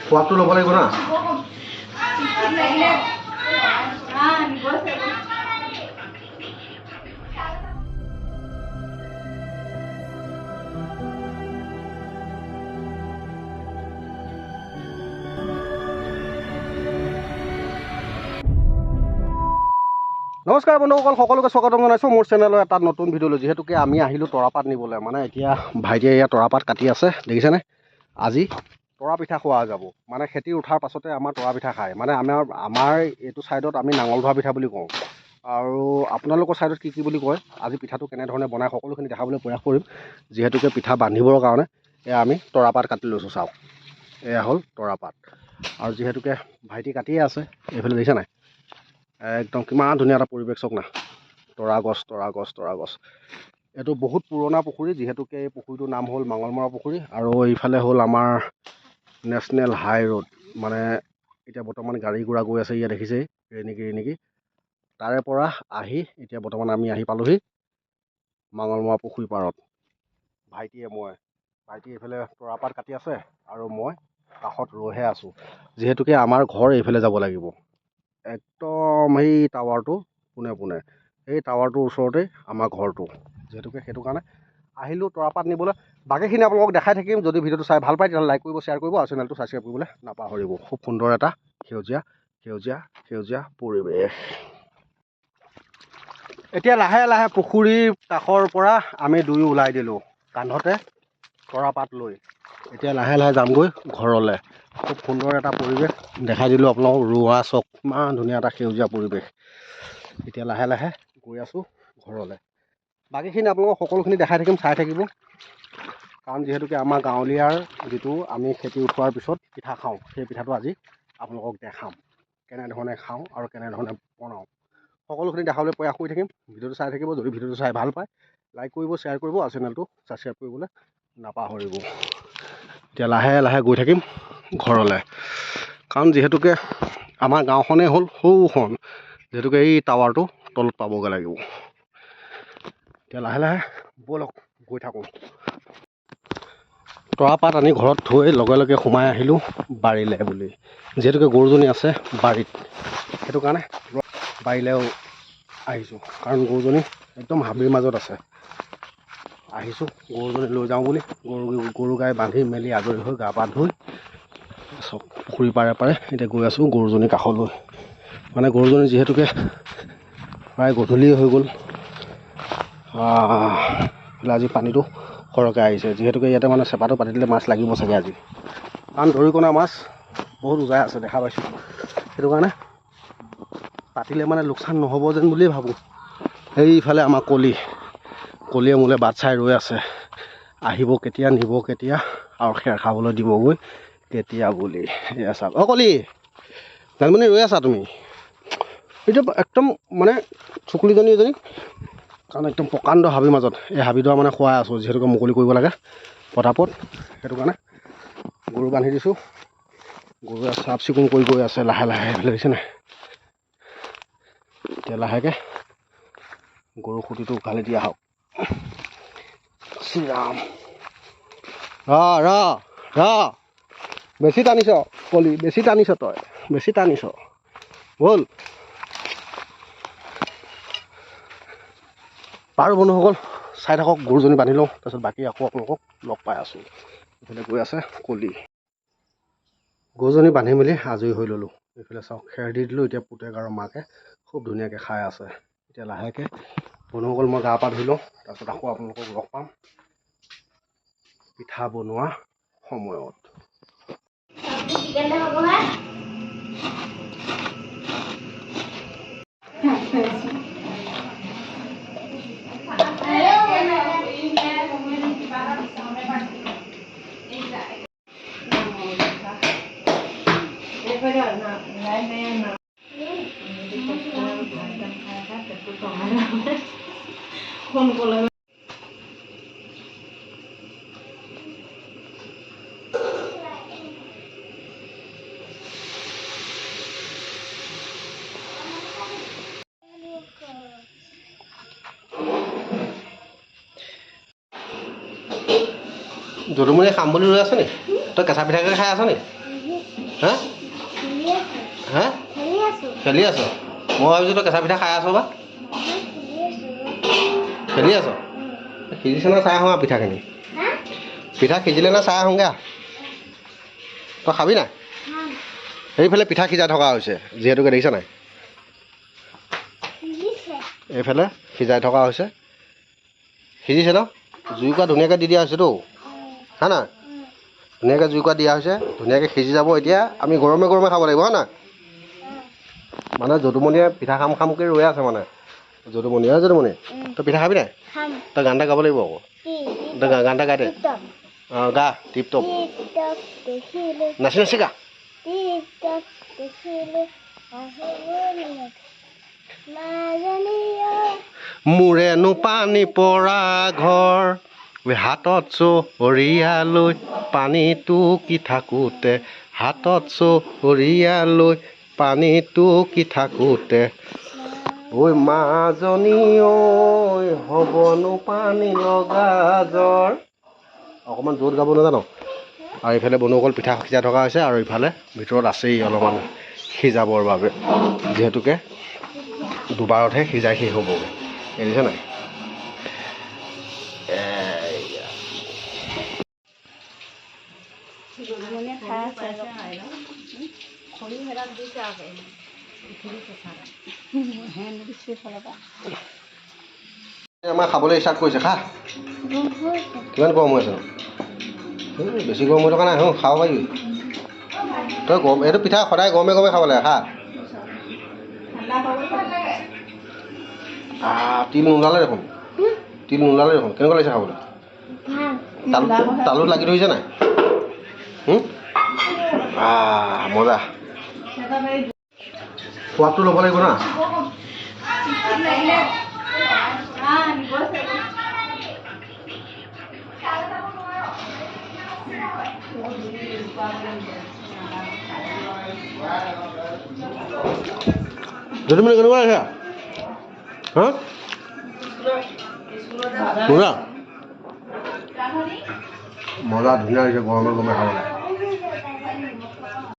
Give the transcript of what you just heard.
সোৱাদটো ল'ব লাগিব না। নমস্কাৰ বন্ধুসকল, সকলোকে স্বাগতম জনাইছোঁ মোৰ চেনেলৰ এটা নতুন ভিডিঅ'লৈ। যিহেতুকে আমি আহিলোঁ তৰাপাত নিবলৈ, মানে এতিয়া ভাইটিয়ে ইয়াত তৰাপাত কাটি আছে, দেখিছেনে? আজি তৰা পিঠা খোৱা যাব, মানে খেতি উঠাৰ পাছতে আমাৰ তৰা পিঠা খায়। মানে আমাৰ এইটো ছাইডত আমি নাঙল ধোৱা পিঠা বুলি কওঁ, আৰু আপোনালোকৰ ছাইডত কি বুলি কয়। আজি পিঠাটো কেনেধৰণে বনাই সকলোখিনি দেখাবলৈ প্ৰয়াস কৰিম। যিহেতুকে পিঠা বান্ধিবৰ কাৰণে এয়া আমি তৰাপাত কাটি লৈছোঁ। চাওক, এয়া হ'ল তৰাপাত, আৰু যিহেতুকে ভাইটি কাটিয়ে আছে, এইফালে দেখিছে নাই? একদম কিমান ধুনীয়া এটা পৰিৱেশ চাওক না, তৰা গছ তৰা গছ তৰা গছ। এইটো বহুত পুৰণা পুখুৰী, যিহেতুকে এই পুখুৰীটোৰ নাম হ'ল মাঙলমৰা পুখুৰী। আৰু এইফালে হ'ল আমাৰ নেশ্যনেল হাই ৰোড, মানে এতিয়া বৰ্তমান গাড়ী ঘোঁৰা গৈ আছে, ইয়াত দেখিছেই ৰেনিকি। তাৰে পৰা আহি এতিয়া বৰ্তমান আমি আহি পালোহি মাঙলমৰা পুখুৰী পাৰত। ভাইটি এইফালে তৰাপাত কাটি আছে, আৰু মই কাষত ৰৈহে আছোঁ। যিহেতুকে আমাৰ ঘৰ এইফালে যাব লাগিব, একদম সেই টাৱাৰটো পোনে সেই টাৱাৰটোৰ ওচৰতে আমাৰ ঘৰটো। যিহেতুকে সেইটো কাৰণে আহিলোঁ তৰাপাত নিবলৈ। বাকীখিনি আপোনালোকক দেখাই থাকিম। যদি ভিডিঅ'টো চাই ভাল পায় তেতিয়াহ'লে লাইক কৰিব, শ্বেয়াৰ কৰিব, আৰু চেনেলটো ছাবস্ক্ৰাইব কৰিবলৈ নাপাহৰিব। খুব সুন্দৰ এটা সেউজীয়া পৰিৱেশ। এতিয়া লাহে লাহে পুখুৰীৰ কাষৰ পৰা আমি দুয়ো ওলাই দিলোঁ, কান্ধতে তৰাপাত লৈ। এতিয়া লাহে লাহে যামগৈ ঘৰলৈ। খুব সুন্দৰ এটা পৰিৱেশ দেখাই দিলোঁ আপোনালোকক। ৰোৱা চক, ইমান ধুনীয়া এটা সেউজীয়া পৰিৱেশ। এতিয়া লাহে লাহে গৈ আছোঁ ঘৰলৈ। বাকীখিনি আপোনালোকক সকলোখিনি দেখাই থাকিম, চাই থাকিব। কাৰণ যিহেতুকে আমাৰ গাঁৱলীয়াৰ যিটো আমি খেতি উঠোৱাৰ পিছত পিঠা খাওঁ, সেই পিঠাটো আজি আপোনালোকক দেখাম, কেনেধৰণে খাওঁ আৰু কেনেধৰণে বনাওঁ। সকলোখিনি দেখাবলৈ প্ৰয়াস কৰি থাকিম। ভিডিঅ'টো চাই থাকিব। যদি ভিডিঅ'টো চাই ভাল পায় লাইক কৰিব, শ্বেয়াৰ কৰিব, আৰু চেনেলটো ছাবস্ক্ৰাইব কৰিবলৈ নাপাহৰিব। এতিয়া লাহে লাহে গৈ থাকিম ঘৰলৈ, কাৰণ যিহেতুকে আমাৰ গাঁওখনেই হ'ল সৰুখন, যিহেতুকে এই টাৱাৰটো তলত পাবগৈ লাগিব। এতিয়া লাহে লাহে ব'লক গৈ থাকোঁ। তৰাপাত আনি ঘৰত থৈ লগে লগে সোমাই আহিলোঁ বাৰীলৈ বুলি। যিহেতুকে গৰুজনী আছে বাৰীত, সেইটো কাৰণে বাৰীলৈও আহিছোঁ। কাৰণ গৰুজনী একদম হাবিৰ মাজত আছে। আহিছোঁ গৰুজনী লৈ যাওঁ বুলি। গৰু গাই বান্ধি মেলি আজৰি হৈ গা পা ধুই চব পুখুৰী পাৰে এতিয়া গৈ আছোঁ গৰুজনী কাষলৈ। মানে গৰুজনী যিহেতুকে প্ৰায় গধূলি হৈ গ'ল, আজি পানীটো সৰহকৈ আহিছে। যিহেতুকে ইয়াতে মানে চেপাটো পাতি দিলে মাছ লাগিব চাগে আজি, কাৰণ দৰিকণা মাছ বহুত উজাই আছে দেখা পাইছোঁ। সেইটো কাৰণে পাতিলে মানে লোকচান নহ'ব যেন বুলিয়ে ভাবোঁ। সেইফালে আমাৰ কলিয়ে মোলৈ বাট চাই ৰৈ আছে, আহিব কেতিয়া, নিব কেতিয়া, আৰু খেৰ খাবলৈ দিবগৈ কেতিয়া বুলি। এয়া চাওক, কলি জানমণি ৰৈ আছা তুমি? এতিয়া একদম মানে চুকুলিজনী এজনী, কাৰণ একদম প্ৰকাণ্ড হাবিৰ মাজত এই হাবিডৰা মানে খুৱাই আছোঁ। যিহেতুকে মুকলি কৰিব লাগে পটাপট, সেইটো কাৰণে গৰু বান্ধি দিছোঁ। গৰুৱে চাফ চিকুণ কৰি গৈ আছে লাহে লাহে, এইফালে দেখিছে নাই? এতিয়া লাহেকৈ গৰু খুঁটিটো উঘালি দিয়া হওক। শ্ৰীৰাম, ৰ বেছি টানিছ কলি, বেছি টানিছ তই, বেছি টানিছ, ব'ল। বাৰু বন্ধুসকল চাই থাকক, গৰুজনী বান্ধি লওঁ, তাৰপিছত বাকী আকৌ আপোনালোকক লগ পাই আছোঁ। এইফালে গৈ আছে কলি। গৰুজনী বান্ধি মেলি আজৰি হৈ ল'লোঁ। এইফালে চাওক খেৰ দি দিলোঁ। এতিয়া পুতেক আৰু মাকে খুব ধুনীয়াকৈ খাই আছে। এতিয়া লাহেকৈ বন্ধুসকল মই গা পা ধুই লওঁ, তাৰপিছত আকৌ আপোনালোকক লগ পাম পিঠা বনোৱা সময়ত। যদুমণি খাম বুলি ৰৈ আছ নি? তই কেঁচা পিঠাকে খাই আছ নি? হা হা খেলি আছ মই ভাবিছোঁ তই কেঁচা পিঠা খাই আছ বা খেলি আছ সিজিছে না চাই আহোঁ আৰু পিঠাখিনি পিঠা সিজিলে না চাই আহোঁগৈ তই খাবি নাই সেইফালে পিঠা সিজাই থকা হৈছে যিহেতুকে দেখিছা নাই এইফালে সিজাই থকা হৈছে সিজিছে ন জুইকুৰা ধুনীয়াকৈ দি দিয়া হৈছেতো হা নাই ধুনীয়াকৈ জুইকুৰা দিয়া হৈছে ধুনীয়াকৈ সিজি যাব এতিয়া আমি গৰমে গৰমে খাব লাগিব হয় নাই মানে যদুমণিয়ে পিঠা খাম খামকৈ ৰৈ আছে মানে যদুমণি হয় যদুমণি তই পিঠা খাবি নাই তই গান এটা গাব লাগিব আকৌ তই গান এটা গাই দে অঁ গা টিপ টপ নাচি নাচি গা মোৰেনো পানী পৰা ঘৰ হাতত চৰিয়া লৈ পানীটো কি থাকোঁতে হাতত চৰিয়া লৈ পানীটো কি থাকোঁতে ঐ মাজনী ঐ হ'বনো পানী লগা জ্বৰ অকণমান জোৰত গাব নাজানো আৰু ইফালে বনুসকল পিঠা সিজাই থকা হৈছে আৰু ইফালে ভিতৰত আছেই অলপমান সিজাবৰ বাবে যিহেতুকে দুবাৰতহে সিজাই শেষ হ'বগৈ এৰিছে নাই আমাৰ খাবলৈ ষ্টাৰ্ট কৰিছে খা কিমান গৰম হৈ আছে বেছি গৰম হৈ থকা নাই খাব পাৰিবি তই গৰম এইটো পিঠা সদায় গৰমে গৰমে খাব লাগে খা তিল নোলালে দেখোন তিল নোলালে দেখোন কেনেকুৱা লাগিছে খাবলৈ তালুত লাগি ধৰিছে নাই মজা সোৱাদটো ল'ব লাগিব না যদি মানে কেনেকুৱা আছে হা মজা মজা ধুনীয়া হৈছে গৰমে গৰমে খাবলৈ